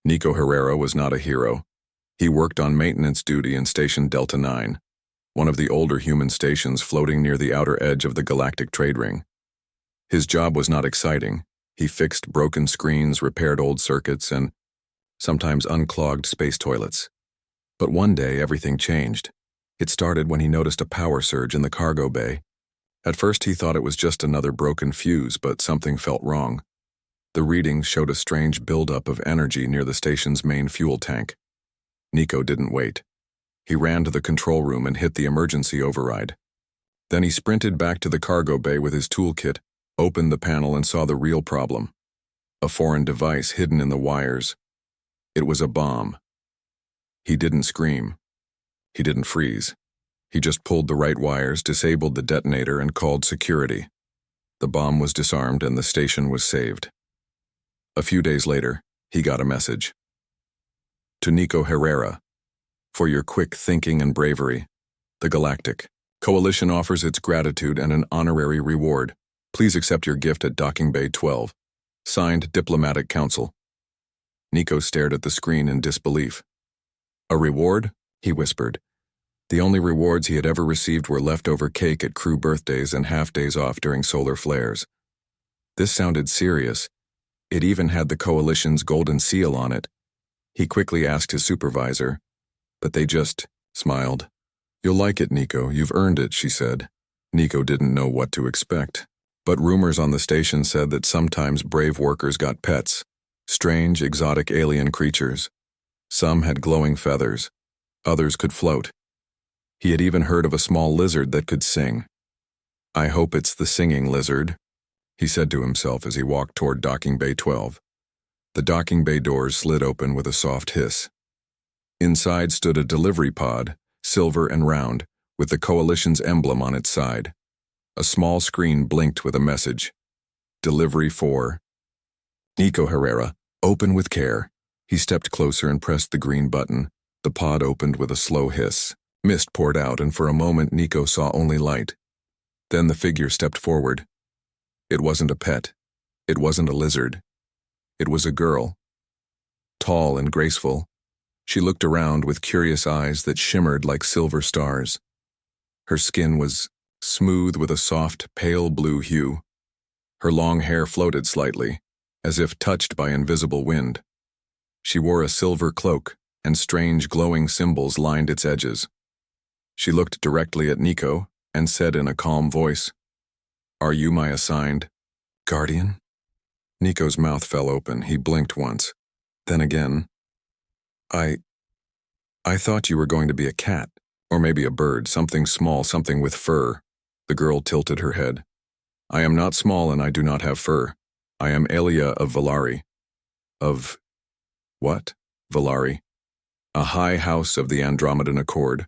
Nico Herrera was not a hero. He worked on maintenance duty in Station Delta 9, one of the older human stations floating near the outer edge of the galactic trade ring. His job was not exciting. He fixed broken screens, repaired old circuits, and sometimes unclogged space toilets. But one day, everything changed. It started when he noticed a power surge in the cargo bay. At first, he thought it was just another broken fuse, but something felt wrong. The readings showed a strange buildup of energy near the station's main fuel tank. Nico didn't wait. He ran to the control room and hit the emergency override. Then he sprinted back to the cargo bay with his toolkit, opened the panel, and saw the real problem. A foreign device hidden in the wires. It was a bomb. He didn't scream. He didn't freeze. He just pulled the right wires, disabled the detonator, and called security. The bomb was disarmed and the station was saved. A few days later, he got a message. To Nico Herrera, for your quick thinking and bravery, the Galactic Coalition offers its gratitude and an honorary reward. Please accept your gift at Docking Bay 12. Signed, Diplomatic Council. Nico stared at the screen in disbelief. A reward? He whispered. The only rewards he had ever received were leftover cake at crew birthdays and half-days off during solar flares. This sounded serious. It even had the Coalition's golden seal on it. He quickly asked his supervisor, but they just smiled. You'll like it, Nico. You've earned it, she said. Nico didn't know what to expect. But rumors on the station said that sometimes brave workers got pets, strange, exotic alien creatures. Some had glowing feathers. Others could float. He had even heard of a small lizard that could sing. I hope it's the singing lizard, he said to himself as he walked toward Docking Bay 12. The docking bay doors slid open with a soft hiss. Inside stood a delivery pod, silver and round, with the Coalition's emblem on its side. A small screen blinked with a message. Delivery for Nico Herrera. Open with care. He stepped closer and pressed the green button. The pod opened with a slow hiss. Mist poured out, and for a moment Nico saw only light. Then the figure stepped forward. It wasn't a pet. It wasn't a lizard. It was a girl. Tall and graceful, she looked around with curious eyes that shimmered like silver stars. Her skin was smooth with a soft, pale blue hue. Her long hair floated slightly, as if touched by invisible wind. She wore a silver cloak, and strange glowing symbols lined its edges. She looked directly at Nico and said in a calm voice, Are you my assigned guardian? Nico's mouth fell open. He blinked once. Then again, I thought you were going to be a cat, or maybe a bird, something small, something with fur. The girl tilted her head. I am not small and I do not have fur. I am Aelia of Valari. Of what? Valari. A high house of the Andromedan Accord.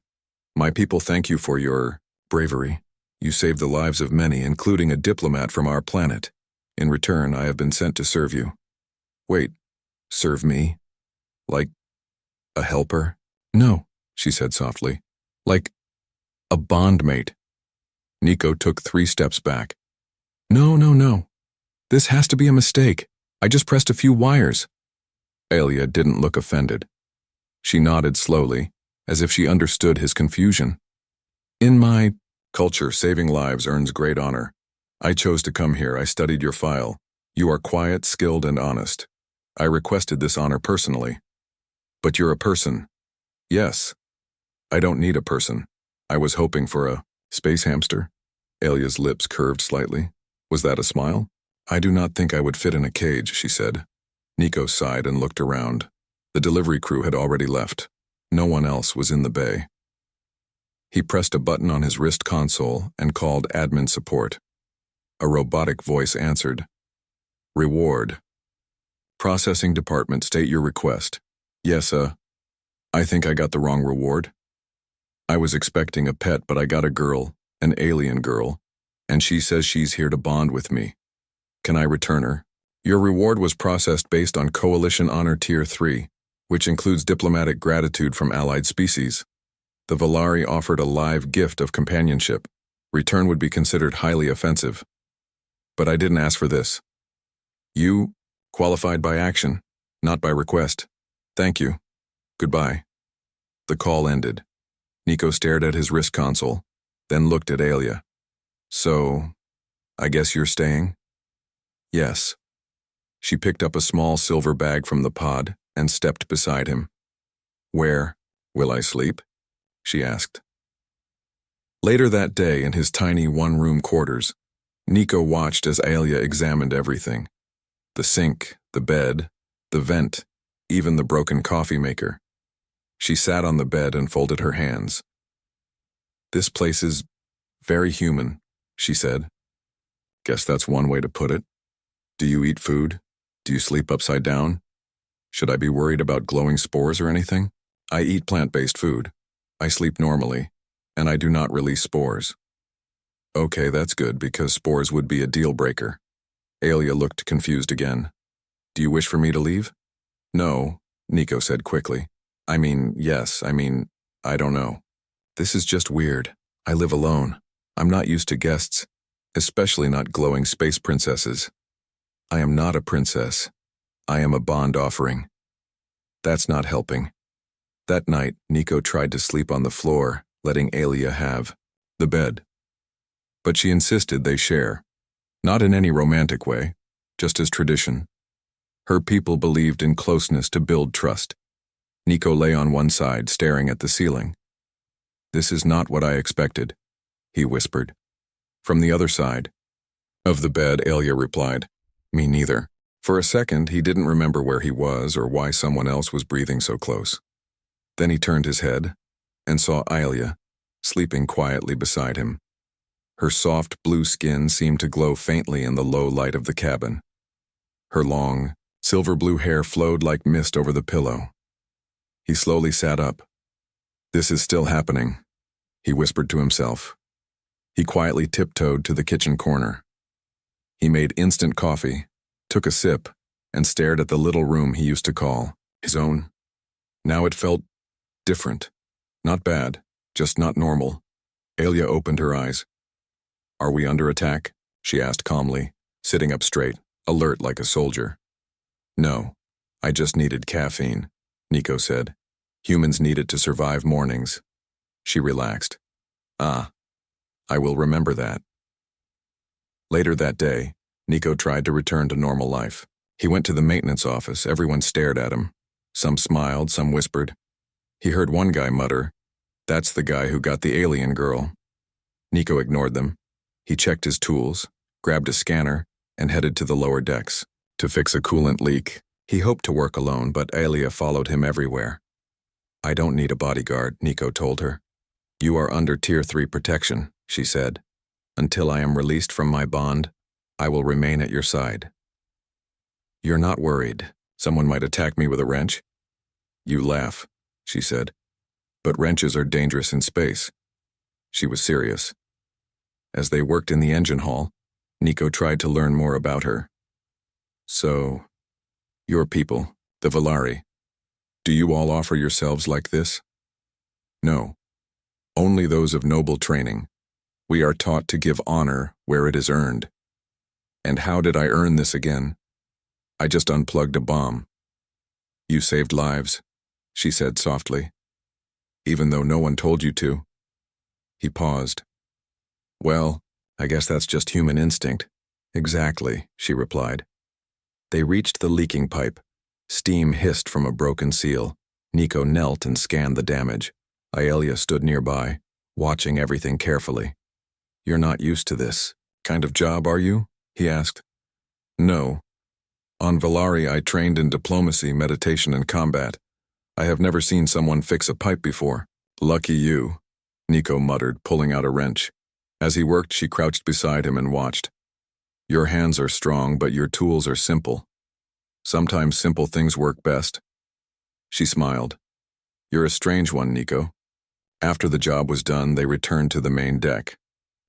My people thank you for your bravery. You saved the lives of many, including a diplomat from our planet. In return, I have been sent to serve you. Wait, serve me? Like a helper? No, she said softly. Like a bondmate. Nico took 3 steps back. No. This has to be a mistake. I just pressed a few wires. Aelia didn't look offended. She nodded slowly, as if she understood his confusion. In my culture, saving lives earns great honor. I chose to come here. I studied your file. You are quiet, skilled, and honest. I requested this honor personally. But you're a person. Yes. I don't need a person. I was hoping for a space hamster. Aelia's lips curved slightly. Was that a smile? I do not think I would fit in a cage, she said. Nico sighed and looked around. The delivery crew had already left. No one else was in the bay. He pressed a button on his wrist console and called admin support. A robotic voice answered. Reward. Processing department, state your request. Yes, I think I got the wrong reward. I was expecting a pet, but I got a girl, an alien girl, and she says she's here to bond with me. Can I return her? Your reward was processed based on Coalition Honor Tier 3, which includes diplomatic gratitude from allied species. The Valari offered a live gift of companionship. Return would be considered highly offensive. But I didn't ask for this. You qualified by action, not by request. Thank you. Goodbye. The call ended. Nico stared at his wrist console, then looked at Alia. So, I guess you're staying? Yes. She picked up a small silver bag from the pod and stepped beside him. Where will I sleep? She asked. Later that day, in his tiny one-room quarters, Nico watched as Alia examined everything. The sink, the bed, the vent, even the broken coffee maker. She sat on the bed and folded her hands. This place is very human, she said. Guess that's one way to put it. Do you eat food? Do you sleep upside down? Should I be worried about glowing spores or anything? I eat plant-based food. I sleep normally, and I do not release spores. Okay, that's good, because spores would be a deal breaker. Alia looked confused again. Do you wish for me to leave? No, Nico said quickly. Yes, I don't know. This is just weird. I live alone. I'm not used to guests, especially not glowing space princesses. I am not a princess. I am a bond offering. That's not helping. That night, Nico tried to sleep on the floor, letting Alia have the bed. But she insisted they share. Not in any romantic way, just as tradition. Her people believed in closeness to build trust. Nico lay on one side, staring at the ceiling. This is not what I expected, he whispered. From the other side of the bed, Alia replied, Me neither. For a second, he didn't remember where he was or why someone else was breathing so close. Then he turned his head and saw Alia, sleeping quietly beside him. Her soft blue skin seemed to glow faintly in the low light of the cabin. Her long, silver blue hair flowed like mist over the pillow. He slowly sat up. This is still happening, he whispered to himself. He quietly tiptoed to the kitchen corner. He made instant coffee, took a sip, and stared at the little room he used to call his own. Now it felt different. Not bad, just not normal. Alia opened her eyes. Are we under attack? She asked calmly, sitting up straight, alert like a soldier. No, I just needed caffeine, Nico said. Humans need it to survive mornings. She relaxed. I will remember that. Later that day, Nico tried to return to normal life. He went to the maintenance office. Everyone stared at him. Some smiled, some whispered. He heard one guy mutter, That's the guy who got the alien girl. Nico ignored them. He checked his tools, grabbed a scanner, and headed to the lower decks to fix a coolant leak. He hoped to work alone, but Alia followed him everywhere. I don't need a bodyguard, Nico told her. You are under Tier 3 protection, she said. Until I am released from my bond, I will remain at your side. You're not worried someone might attack me with a wrench? You laugh, she said. But wrenches are dangerous in space. She was serious. As they worked in the engine hall, Nico tried to learn more about her. So, your people, the Valari, do you all offer yourselves like this? No. Only those of noble training. We are taught to give honor where it is earned. And how did I earn this again? I just unplugged a bomb. You saved lives, she said softly. Even though no one told you to. He paused. Well, I guess that's just human instinct. Exactly, she replied. They reached the leaking pipe. Steam hissed from a broken seal. Nico knelt and scanned the damage. Alia stood nearby, watching everything carefully. You're not used to this kind of job, are you? He asked. No. On Valari, I trained in diplomacy, meditation, and combat. I have never seen someone fix a pipe before. Lucky you, Nico muttered, pulling out a wrench. As he worked, she crouched beside him and watched. Your hands are strong, but your tools are simple. Sometimes simple things work best. She smiled. You're a strange one, Nico. After the job was done, they returned to the main deck.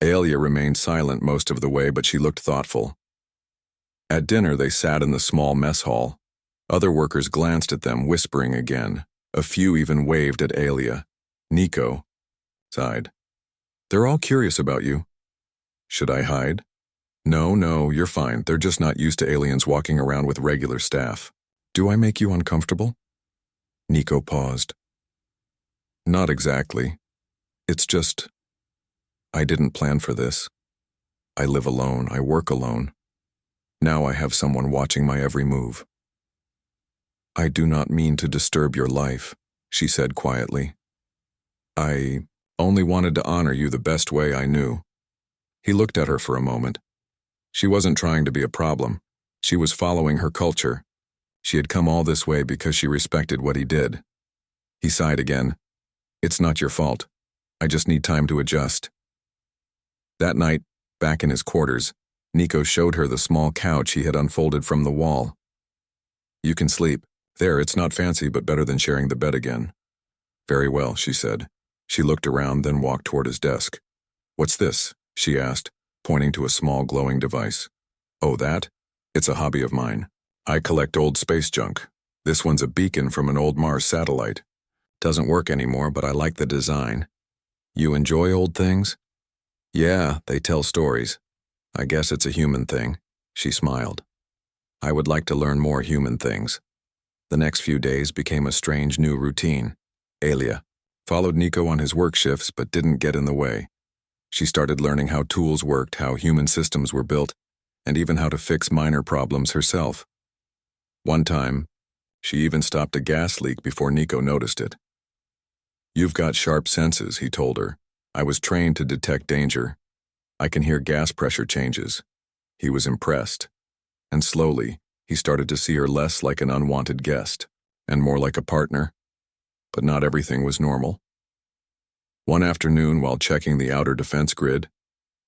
Alia remained silent most of the way, but she looked thoughtful. At dinner, they sat in the small mess hall. Other workers glanced at them, whispering again. A few even waved at Alia. Nico sighed. They're all curious about you. Should I hide? No, you're fine. They're just not used to aliens walking around with regular staff. Do I make you uncomfortable? Nico paused. Not exactly. It's just, I didn't plan for this. I live alone, I work alone. Now I have someone watching my every move. I do not mean to disturb your life, she said quietly. I only wanted to honor you the best way I knew. He looked at her for a moment. She wasn't trying to be a problem. She was following her culture. She had come all this way because she respected what he did. He sighed again. It's not your fault. I just need time to adjust. That night, back in his quarters, Nico showed her the small couch he had unfolded from the wall. You can sleep. There, it's not fancy, but better than sharing the bed again. Very well, she said. She looked around, then walked toward his desk. What's this? She asked, pointing to a small glowing device. Oh, that? It's a hobby of mine. I collect old space junk. This one's a beacon from an old Mars satellite. Doesn't work anymore, but I like the design. You enjoy old things? Yeah, they tell stories. I guess it's a human thing. She smiled. I would like to learn more human things. The next few days became a strange new routine. Alia followed Nico on his work shifts but didn't get in the way. She started learning how tools worked, how human systems were built, and even how to fix minor problems herself. One time, she even stopped a gas leak before Nico noticed it. You've got sharp senses, he told her. I was trained to detect danger. I can hear gas pressure changes. He was impressed. And slowly, he started to see her less like an unwanted guest, and more like a partner. But not everything was normal. One afternoon, while checking the outer defense grid,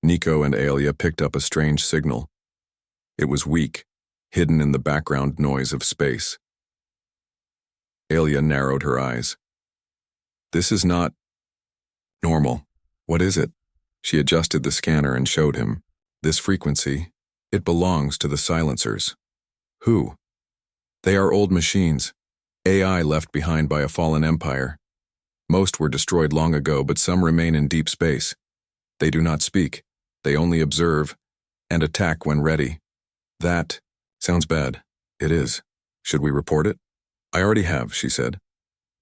Nico and Alia picked up a strange signal. It was weak, hidden in the background noise of space. Alia narrowed her eyes. This is not normal. What is it? She adjusted the scanner and showed him. This frequency, it belongs to the silencers. Who? They are old machines, AI left behind by a fallen empire. Most were destroyed long ago, but some remain in deep space. They do not speak. They only observe and attack when ready. That sounds bad. It is. Should we report it? I already have, she said.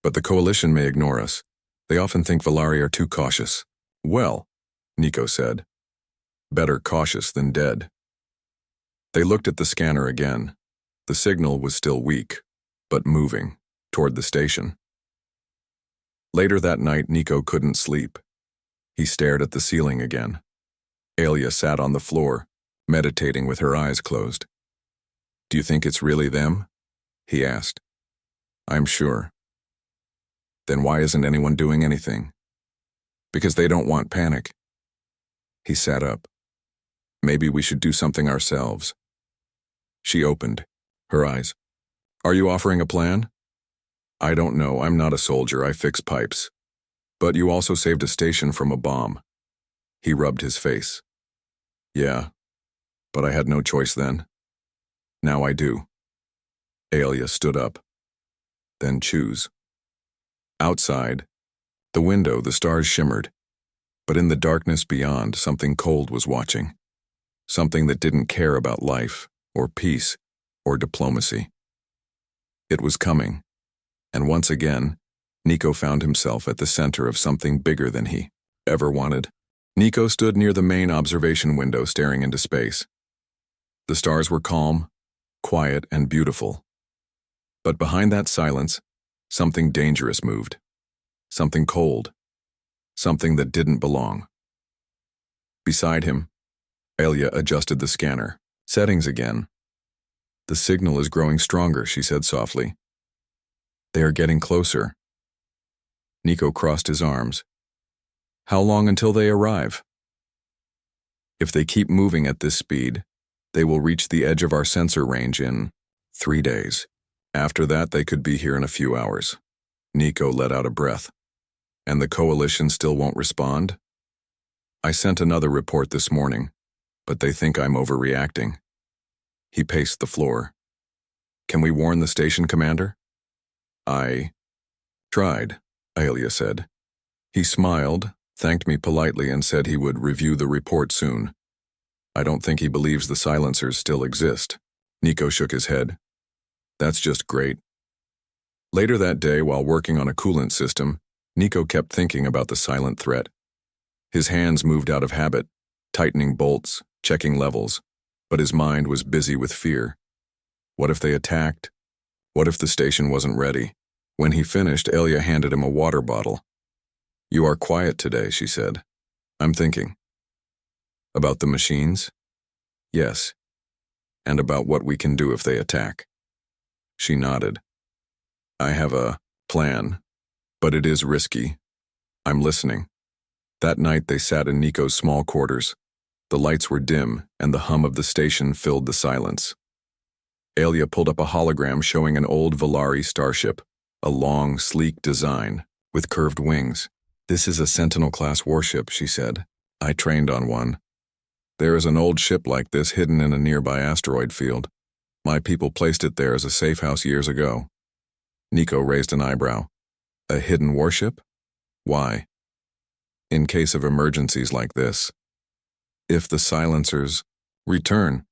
But the coalition may ignore us. They often think Valari are too cautious. Well, Nico said. Better cautious than dead. They looked at the scanner again. The signal was still weak, but moving toward the station. Later that night, Nico couldn't sleep. He stared at the ceiling again. Alia sat on the floor, meditating with her eyes closed. Do you think it's really them? He asked. I'm sure. Then why isn't anyone doing anything? Because they don't want panic. He sat up. Maybe we should do something ourselves. She opened her eyes. Are you offering a plan? I don't know, I'm not a soldier, I fix pipes. But you also saved a station from a bomb. He rubbed his face. Yeah, but I had no choice then. Now I do. Alia stood up. Then choose. Outside, the window, the stars shimmered. But in the darkness beyond, something cold was watching. Something that didn't care about life, or peace, or diplomacy. It was coming. And once again, Nico found himself at the center of something bigger than he ever wanted. Nico stood near the main observation window staring into space. The stars were calm, quiet, and beautiful. But behind that silence, something dangerous moved. Something cold. Something that didn't belong. Beside him, Alia adjusted the scanner. Settings again. The signal is growing stronger, she said softly. They are getting closer. Nico crossed his arms. How long until they arrive? If they keep moving at this speed, they will reach the edge of our sensor range in 3 days. After that, they could be here in a few hours. Nico let out a breath. And the coalition still won't respond? I sent another report this morning, but they think I'm overreacting. He paced the floor. Can we warn the station commander? I tried, Alia said. He smiled, thanked me politely, and said he would review the report soon. I don't think he believes the silencers still exist. Nico shook his head. That's just great. Later that day, while working on a coolant system, Nico kept thinking about the silent threat. His hands moved out of habit, tightening bolts, checking levels, but his mind was busy with fear. What if they attacked? What if the station wasn't ready? When he finished, Elia handed him a water bottle. "You are quiet today," she said. "I'm thinking." "About the machines?" "Yes. And about what we can do if they attack." She nodded. "I have a plan, but it is risky. I'm listening." That night they sat in Nico's small quarters. The lights were dim, and the hum of the station filled the silence. Elia pulled up a hologram showing an old Volari starship, a long, sleek design, with curved wings. "This is a Sentinel-class warship," she said. "I trained on one. There is an old ship like this hidden in a nearby asteroid field. My people placed it there as a safe house years ago." Nico raised an eyebrow. "A hidden warship? Why?" "In case of emergencies like this. If the silencers return."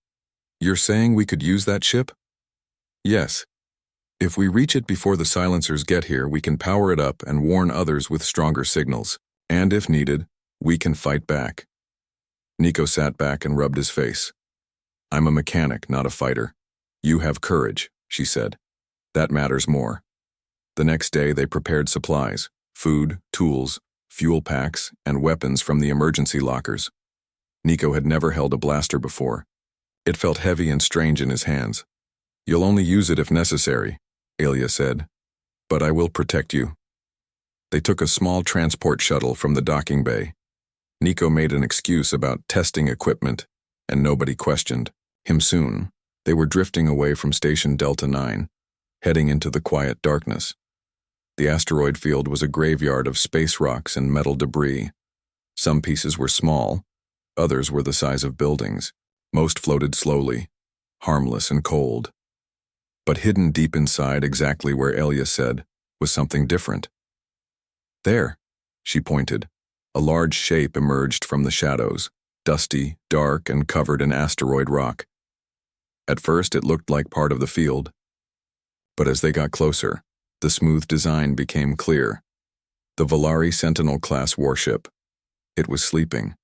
"You're saying we could use that ship?" "Yes. If we reach it before the silencers get here, we can power it up and warn others with stronger signals. And if needed, we can fight back." Nico sat back and rubbed his face. "I'm a mechanic, not a fighter. You have courage," she said. "That matters more." The next day they prepared supplies, food, tools, fuel packs, and weapons from the emergency lockers. Nico had never held a blaster before. It felt heavy and strange in his hands. "You'll only use it if necessary," Elia said. "But I will protect you." They took a small transport shuttle from the docking bay. Nico made an excuse about testing equipment, and nobody questioned him. Soon, they were drifting away from Station Delta 9, heading into the quiet darkness. The asteroid field was a graveyard of space rocks and metal debris. Some pieces were small, others were the size of buildings. Most floated slowly, harmless and cold. But hidden deep inside, exactly where Elia said, was something different. "There," she pointed. A large shape emerged from the shadows, dusty, dark, and covered in asteroid rock. At first it looked like part of the field. But as they got closer, the smooth design became clear. The Volari Sentinel-class warship. It was sleeping.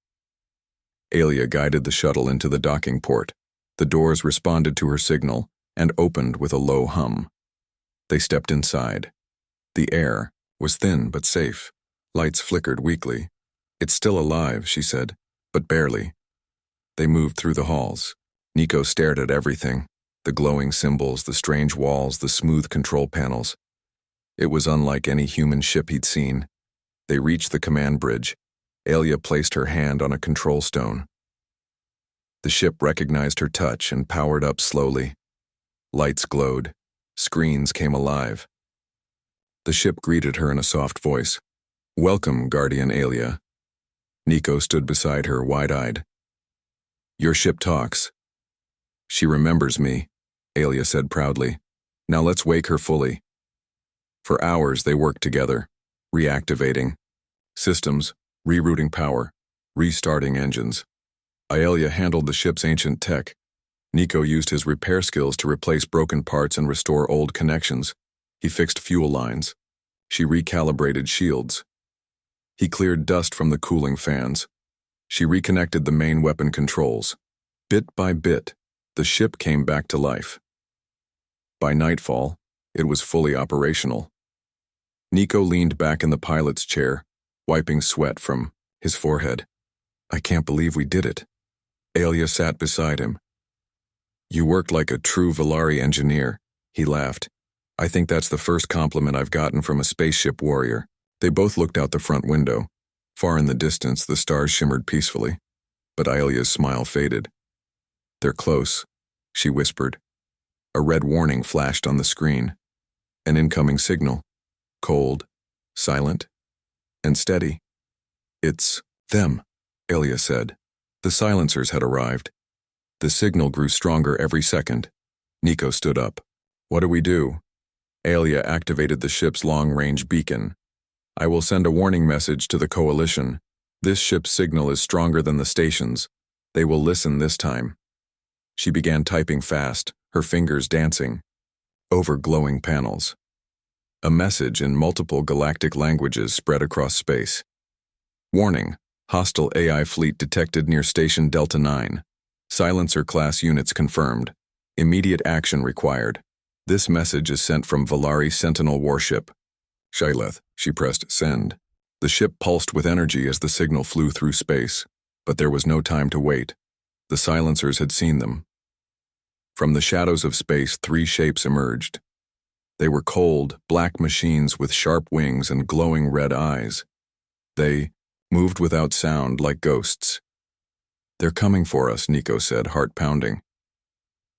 Elia guided the shuttle into the docking port. The doors responded to her signal and opened with a low hum. They stepped inside. The air was thin but safe. Lights flickered weakly. "It's still alive," she said, "but barely." They moved through the halls. Nico stared at everything, the glowing symbols, the strange walls, the smooth control panels. It was unlike any human ship he'd seen. They reached the command bridge. Elia placed her hand on a control stone. The ship recognized her touch and powered up slowly. Lights glowed. Screens came alive. The ship greeted her in a soft voice. "Welcome, Guardian Elia." Nico stood beside her, wide-eyed. "Your ship talks." "She remembers me," Elia said proudly. "Now let's wake her fully." For hours they worked together, reactivating systems, rerouting power, restarting engines. Elia handled the ship's ancient tech. Nico used his repair skills to replace broken parts and restore old connections. He fixed fuel lines. She recalibrated shields. He cleared dust from the cooling fans. She reconnected the main weapon controls. Bit by bit, the ship came back to life. By nightfall, it was fully operational. Nico leaned back in the pilot's chair, wiping sweat from his forehead. "I can't believe we did it." Elia sat beside him. "You worked like a true Volari engineer," he laughed. "I think that's the first compliment I've gotten from a spaceship warrior." They both looked out the front window. Far in the distance, the stars shimmered peacefully, but Elia's smile faded. "They're close," she whispered. A red warning flashed on the screen. An incoming signal. Cold, silent, and steady. "It's them," Elia said. The silencers had arrived. The signal grew stronger every second. Nico stood up. "What do we do?" Elia activated the ship's long-range beacon. "I will send a warning message to the coalition. This ship's signal is stronger than the station's. They will listen this time." She began typing fast, her fingers dancing over glowing panels. A message in multiple galactic languages spread across space. Warning: hostile AI fleet detected near Station Delta 9. Silencer class units confirmed. Immediate action required. This message is sent from Valari Sentinel warship. Shyleth, she pressed send. The ship pulsed with energy as the signal flew through space, but there was no time to wait. The silencers had seen them. From the shadows of space, 3 shapes emerged. They were cold, black machines with sharp wings and glowing red eyes. They moved without sound, like ghosts. "They're coming for us," Nico said, heart pounding.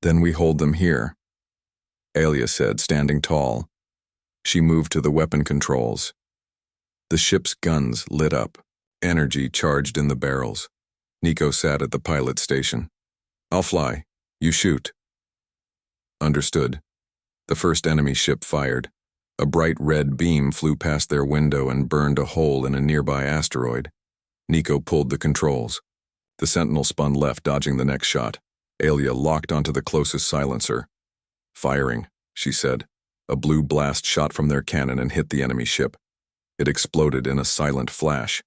"Then we hold them here," Alia said, standing tall. She moved to the weapon controls. The ship's guns lit up, energy charged in the barrels. Nico sat at the pilot station. "I'll fly. You shoot." "Understood." The first enemy ship fired. A bright red beam flew past their window and burned a hole in a nearby asteroid. Nico pulled the controls. The Sentinel spun left, dodging the next shot. Alia locked onto the closest silencer. "Firing," she said. A blue blast shot from their cannon and hit the enemy ship. It exploded in a silent flash.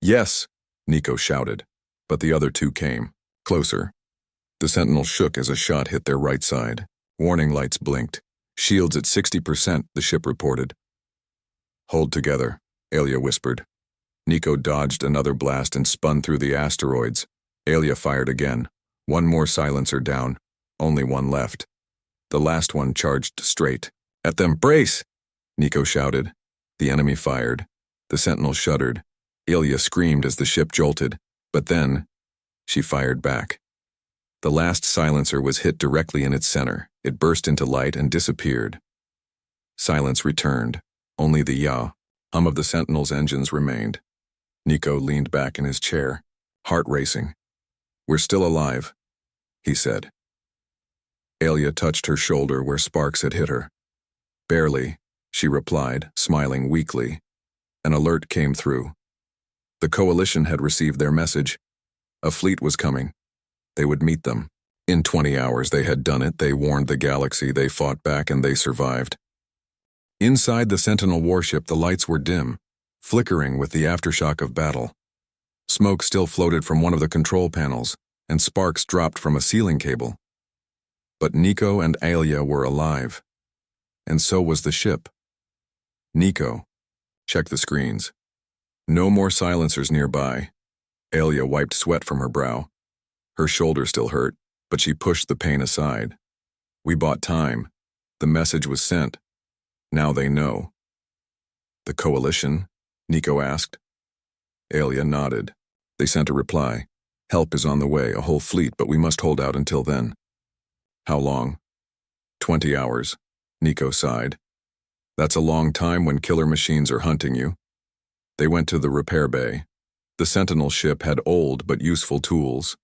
"Yes!" Nico shouted, but the other 2 came. Closer. The Sentinel shook as a shot hit their right side. Warning lights blinked. "Shields at 60%, the ship reported. "Hold together," Alia whispered. Nico dodged another blast and spun through the asteroids. Alia fired again. 1 more silencer down. Only 1 left. The last one charged straight. "At them, brace!" Nico shouted. The enemy fired. The Sentinel shuddered. Alia screamed as the ship jolted, but then she fired back. The last silencer was hit directly in its center. It burst into light and disappeared. Silence returned. Only the hum of the Sentinel's engines remained. Nico leaned back in his chair, heart racing. "We're still alive," he said. Alia touched her shoulder where sparks had hit her. "Barely," she replied, smiling weakly. An alert came through. The Coalition had received their message. A fleet was coming. They would meet them. In 20 hours they had done it. They warned the galaxy, they fought back, and they survived. Inside the Sentinel warship, the lights were dim, flickering with the aftershock of battle. Smoke still floated from one of the control panels, and sparks dropped from a ceiling cable. But Nico and Alia were alive. And so was the ship. "Nico, check the screens." No more silencers nearby. Alia wiped sweat from her brow. Her shoulder still hurt, but she pushed the pain aside. "We bought time. The message was sent. Now they know." "The Coalition?" Nico asked. Alia nodded. "They sent a reply. Help is on the way, a whole fleet, but we must hold out until then." "How long?" 20 hours, Nico sighed. "That's a long time when killer machines are hunting you." They went to the repair bay. The Sentinel ship had old but useful tools.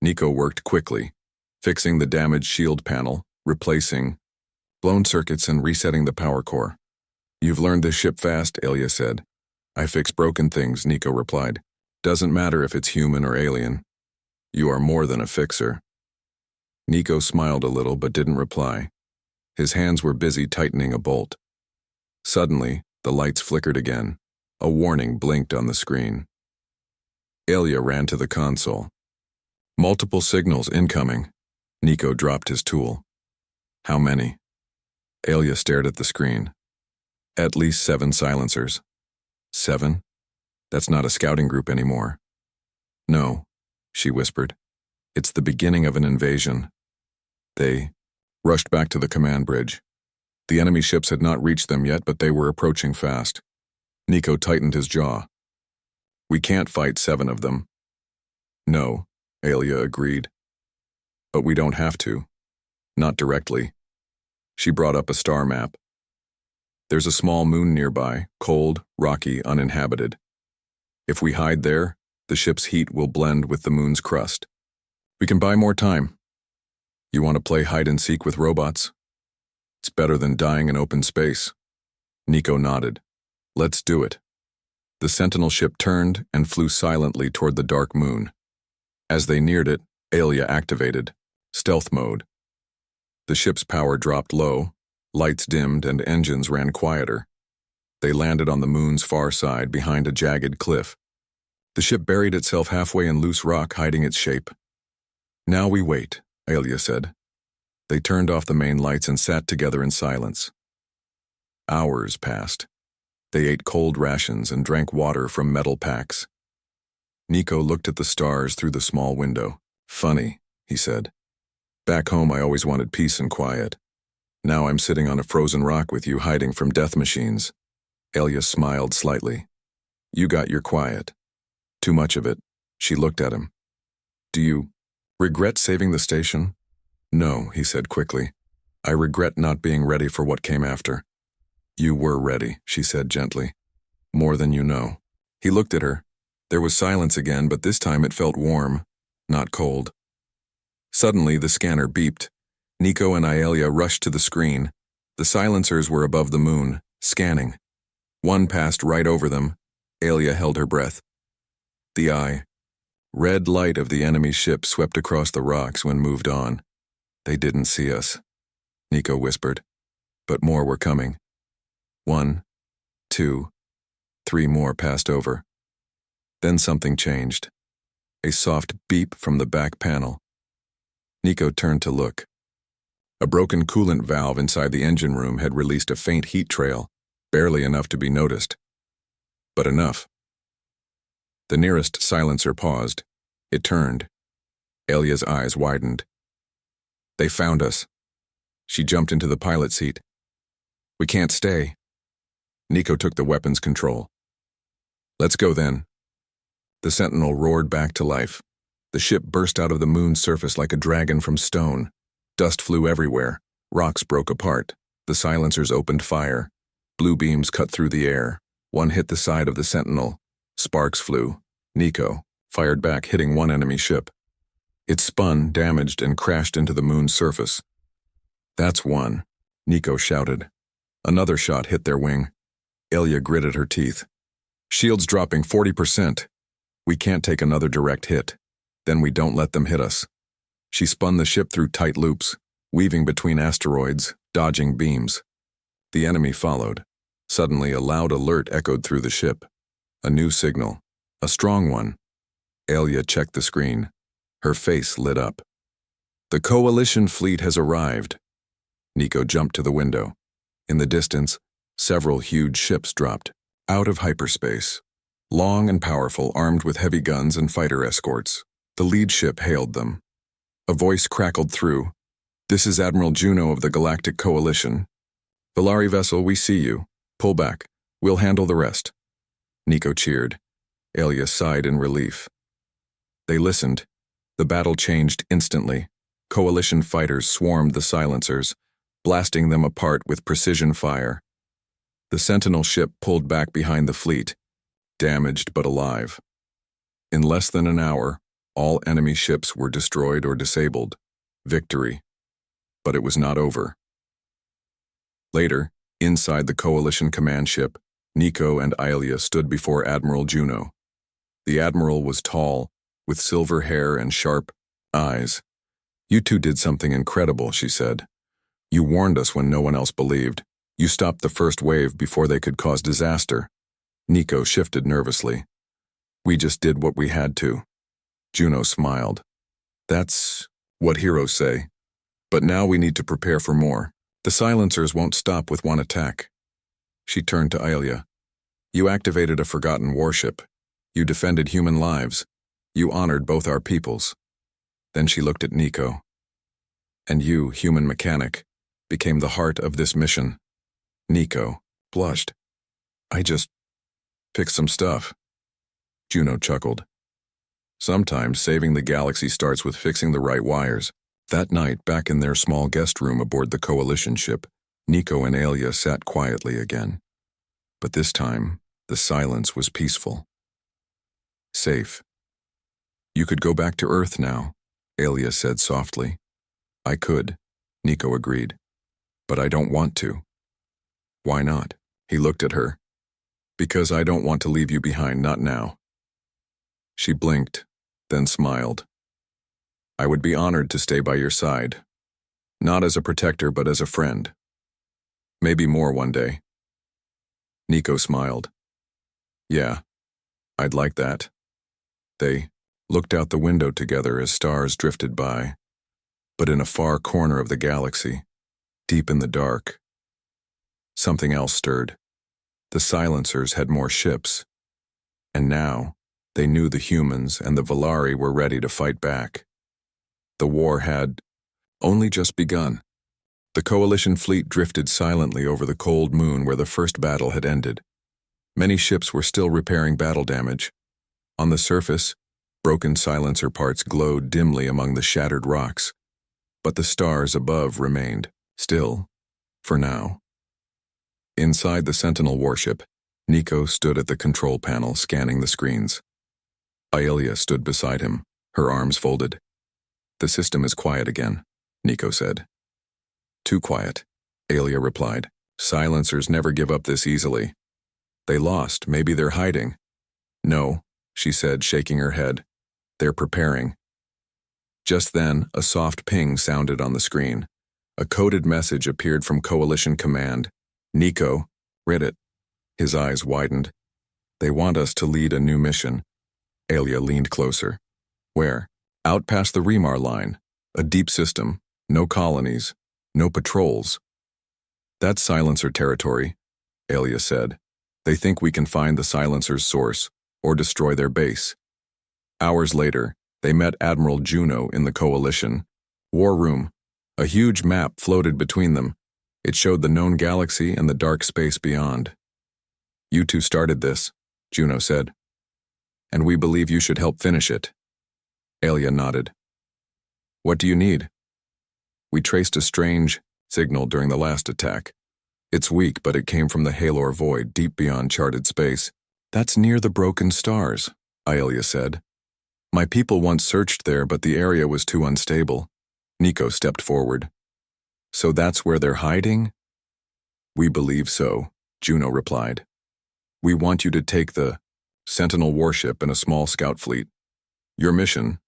Nico worked quickly, fixing the damaged shield panel, replacing blown circuits and resetting the power core. "You've learned this ship fast," Alia said. "I fix broken things," Nico replied. "Doesn't matter if it's human or alien. You are more than a fixer." Nico smiled a little but didn't reply. His hands were busy tightening a bolt. Suddenly, the lights flickered again. A warning blinked on the screen. Alia ran to the console. "Multiple signals incoming." Nico dropped his tool. "How many?" Alia stared at the screen. "At least 7 silencers." 7? That's not a scouting group anymore. "No," she whispered. "It's the beginning of an invasion." They rushed back to the command bridge. The enemy ships had not reached them yet, but they were approaching fast. Nico tightened his jaw. "We can't fight 7 of them." "No," Alia agreed. "But we don't have to. Not directly." She brought up a star map. "There's a small moon nearby, cold, rocky, uninhabited. If we hide there, the ship's heat will blend with the moon's crust. We can buy more time. You want to play hide-and-seek with robots? It's better than dying in open space." Nico nodded. "Let's do it." The Sentinel ship turned and flew silently toward the dark moon. As they neared it, Alia activated stealth mode. The ship's power dropped low, Lights dimmed and engines ran quieter. They landed on the moon's far side behind a jagged cliff. The ship buried itself halfway in loose rock, hiding its shape. "Now we wait," Alia said. They turned off the main lights and sat together in silence. Hours passed. They ate cold rations and drank water from metal packs. Nico looked at the stars through the small window. "Funny," he said. "Back home I always wanted peace and quiet. Now I'm sitting on a frozen rock with you, hiding from death machines." Alia smiled slightly. "You got your quiet. Too much of it." She looked at him. "Do you regret saving the station?" "No," he said quickly. "I regret not being ready for what came after." "You were ready," she said gently. "More than you know." He looked at her. There was silence again, but this time it felt warm, not cold. Suddenly, the scanner beeped. Nico and Alia rushed to the screen. The silencers were above the moon, scanning. One passed right over them. Alia held her breath. The red light of the enemy ship swept across the rocks when moved on. "They didn't see us," Nico whispered. "But more were coming." 1, 2, 3 more passed over. Then something changed. A soft beep from the back panel. Nico turned to look. A broken coolant valve inside the engine room had released a faint heat trail, barely enough to be noticed. But enough. The nearest silencer paused. It turned. Alia's eyes widened. "They found us." She jumped into the pilot seat. "We can't stay." Nico took the weapons control. "Let's go then." The Sentinel roared back to life. The ship burst out of the moon's surface like a dragon from stone. Dust flew everywhere. Rocks broke apart. The silencers opened fire. Blue beams cut through the air. One hit the side of the Sentinel. Sparks flew. Nico fired back, hitting one enemy ship. It spun, damaged, and crashed into the moon's surface. "That's one," Nico shouted. Another shot hit their wing. Alia gritted her teeth. "Shields dropping 40%. We can't take another direct hit. Then we don't let them hit us." She spun the ship through tight loops, weaving between asteroids, dodging beams. The enemy followed. Suddenly, a loud alert echoed through the ship. A new signal. A strong one. Alia checked the screen. Her face lit up. "The Coalition fleet has arrived." Nico jumped to the window. In the distance, several huge ships dropped, out of hyperspace. Long and powerful, armed with heavy guns and fighter escorts. The lead ship hailed them. A voice crackled through. "This is Admiral Juno of the Galactic Coalition. Valari vessel, we see you. Pull back. We'll handle the rest." Nico cheered. Alia sighed in relief. They listened. The battle changed instantly. Coalition fighters swarmed the silencers, blasting them apart with precision fire. The Sentinel ship pulled back behind the fleet, damaged but alive. In less than an hour, all enemy ships were destroyed or disabled. Victory. But it was not over. Later, inside the Coalition command ship, Nico and Alia stood before Admiral Juno. The Admiral was tall, with silver hair and sharp eyes. "You two did something incredible," she said. "You warned us when no one else believed. You stopped the first wave before they could cause disaster." Nico shifted nervously. "We just did what we had to." Juno smiled. "That's what heroes say. But now we need to prepare for more. The silencers won't stop with one attack." She turned to Alia. "You activated a forgotten warship. You defended human lives. You honored both our peoples." Then she looked at Nico. "And you, human mechanic, became the heart of this mission." Nico blushed. "I just fixed some stuff." Juno chuckled. "Sometimes saving the galaxy starts with fixing the right wires." That night, back in their small guest room aboard the Coalition ship, Nico and Alia sat quietly again. But this time, the silence was peaceful. Safe. "You could go back to Earth now," Alia said softly. "I could," Nico agreed. "But I don't want to." "Why not?" He looked at her. "Because I don't want to leave you behind, not now." She blinked, then smiled. "I would be honored to stay by your side. Not as a protector, but as a friend." Maybe more one day. Nico smiled. Yeah, I'd like that. They looked out the window together as stars drifted by. But in a far corner of the galaxy, deep in the dark, something else stirred. The silencers had more ships. And now, they knew the humans and the Valari were ready to fight back. The war had only just begun. The coalition fleet drifted silently over the cold moon where the first battle had ended. Many ships were still repairing battle damage. On the surface, broken silencer parts glowed dimly among the shattered rocks. But the stars above remained, still, for now. Inside the Sentinel warship, Nico stood at the control panel scanning the screens. Aelia stood beside him, her arms folded. The system is quiet again, Nico said. Too quiet, Aelia replied. Silencers never give up this easily. They lost, maybe they're hiding. No, she said, shaking her head. They're preparing. Just then, a soft ping sounded on the screen. A coded message appeared from Coalition Command. Nico, read it. His eyes widened. They want us to lead a new mission. Aelia leaned closer. Where? Out past the Remar line. A deep system. No colonies. No patrols. That's silencer territory, Aelia said. They think we can find the silencer's source, or destroy their base. Hours later, they met Admiral Juno in the Coalition. War room. A huge map floated between them. It showed the known galaxy and the dark space beyond. You two started this, Juno said. And we believe you should help finish it. Aelia nodded. What do you need? We traced a strange signal during the last attack. It's weak, but it came from the Halor void deep beyond charted space. That's near the broken stars, Aelia said. My people once searched there, but the area was too unstable. Nico stepped forward. So that's where they're hiding? We believe so, Juno replied. We want you to take the Sentinel warship and a small scout fleet. Your mission?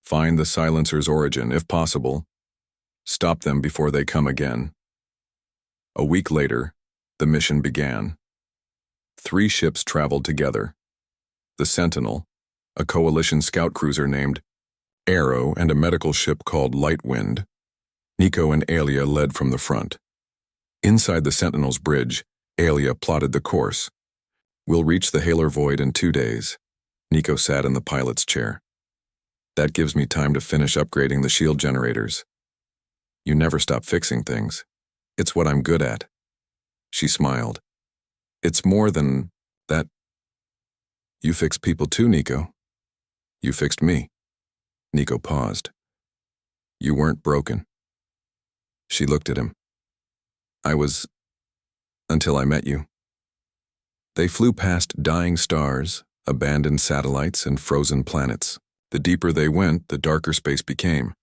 Find the silencer's origin, if possible. Stop them before they come again. A week later, the mission began. 3 ships traveled together. The Sentinel, a coalition scout cruiser named Arrow, and a medical ship called Lightwind. Nico and Aelia led from the front. Inside the Sentinel's bridge, Aelia plotted the course. We'll reach the Halor void in 2 days. Nico sat in the pilot's chair. That gives me time to finish upgrading the shield generators. You never stop fixing things. It's what I'm good at. She smiled. It's more than that. You fix people too, Nico. You fixed me. Nico paused. You weren't broken. She looked at him. I was, until I met you. They flew past dying stars, abandoned satellites, and frozen planets. The deeper they went, the darker space became.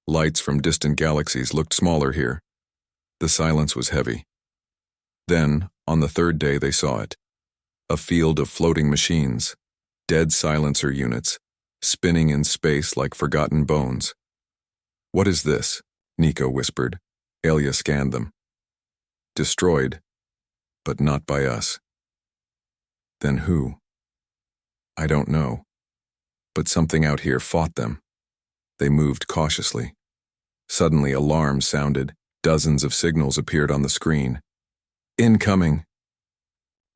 Lights from distant galaxies looked smaller here. The silence was heavy. Then, on the 3rd day, they saw it. A field of floating machines, dead silencer units, spinning in space like forgotten bones. What is this? Nico whispered. Aelia scanned them. Destroyed, but not by us. Then who? I don't know. But something out here fought them. They moved cautiously. Suddenly, alarms sounded. Dozens of signals appeared on the screen. Incoming!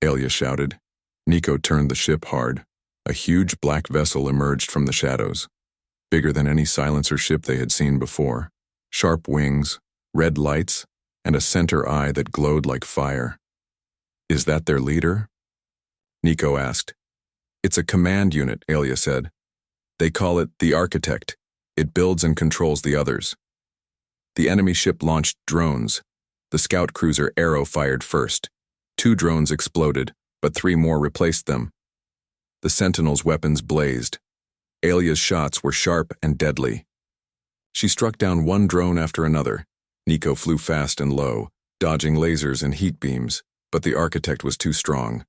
Aelia shouted. Nico turned the ship hard. A huge black vessel emerged from the shadows. Bigger than any silencer ship they had seen before. Sharp wings, red lights, and a center eye that glowed like fire. Is that their leader? Nico asked. It's a command unit, Aelia said. They call it the Architect. It builds and controls the others. The enemy ship launched drones. The scout cruiser Arrow fired first. 2 drones exploded, but 3 more replaced them. The Sentinel's weapons blazed. Aelia's shots were sharp and deadly. She struck down one drone after another. Nico flew fast and low, dodging lasers and heat beams, but the Architect was too strong.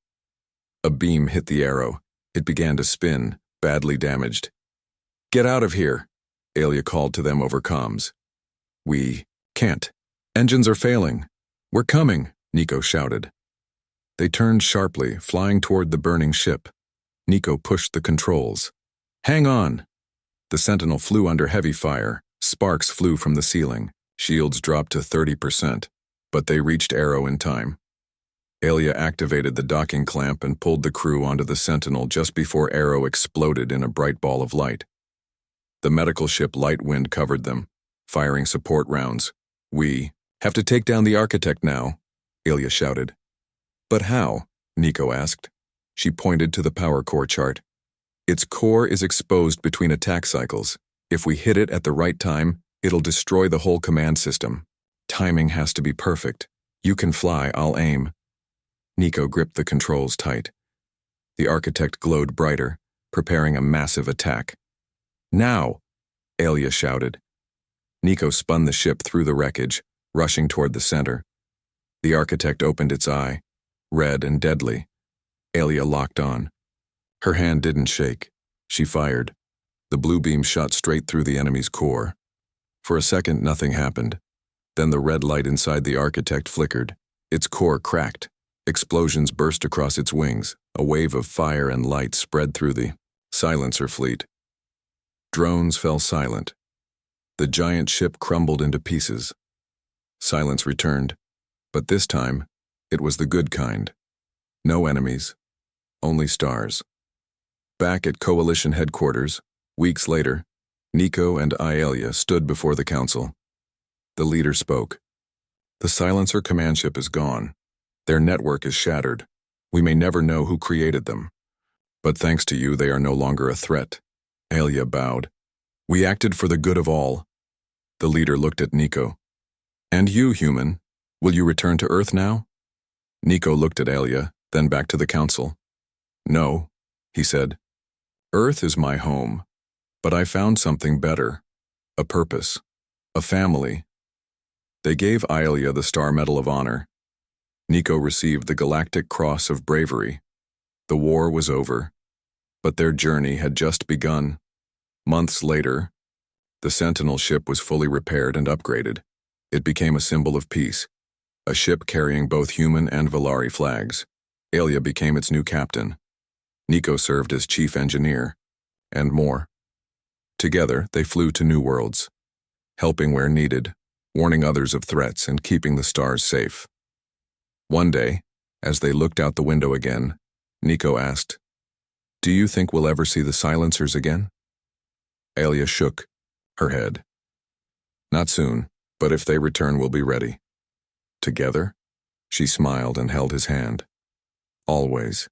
A beam hit the Arrow. It began to spin, badly damaged. Get out of here, Aelia called to them over comms. We can't. Engines are failing. We're coming, Nico shouted. They turned sharply, flying toward the burning ship. Nico pushed the controls. Hang on! The Sentinel flew under heavy fire. Sparks flew from the ceiling. Shields dropped to 30%, but they reached Arrow in time. Alia activated the docking clamp and pulled the crew onto the Sentinel just before Arrow exploded in a bright ball of light. The medical ship Light Wind covered them, firing support rounds. We have to take down the architect now, Alia shouted. But how? Nico asked. She pointed to the power core chart. Its core is exposed between attack cycles. If we hit it at the right time, it'll destroy the whole command system. Timing has to be perfect. You can fly, I'll aim. Nico gripped the controls tight. The architect glowed brighter, preparing a massive attack. Now! Alia shouted. Nico spun the ship through the wreckage, rushing toward the center. The architect opened its eye, red and deadly. Alia locked on. Her hand didn't shake. She fired. The blue beam shot straight through the enemy's core. For a second, nothing happened. Then the red light inside the architect flickered. Its core cracked. Explosions burst across its wings. A wave of fire and light spread through the silencer fleet. Drones fell silent. The giant ship crumbled into pieces. Silence returned, but this time, it was the good kind. No enemies, only stars. Back at Coalition headquarters, weeks later, Nico and Alia stood before the council. The leader spoke. The Silencer command ship is gone. Their network is shattered. We may never know who created them. But thanks to you, they are no longer a threat. Alia bowed. We acted for the good of all. The leader looked at Nico. And you, human, will you return to Earth now? Nico looked at Alia, then back to the council. No, he said. Earth is my home, but I found something better. A purpose. A family. They gave Alia the Star Medal of Honor. Nico received the Galactic Cross of Bravery. The war was over, but their journey had just begun. Months later, the Sentinel ship was fully repaired and upgraded. It became a symbol of peace, a ship carrying both human and Valari flags. Alia became its new captain. Nico served as chief engineer, and more. Together, they flew to new worlds, helping where needed, warning others of threats and keeping the stars safe. One day, as they looked out the window again, Nico asked, "Do you think we'll ever see the Silencers again?" Alia shook her head. Not soon, but if they return, we'll be ready. Together? She smiled and held his hand. Always.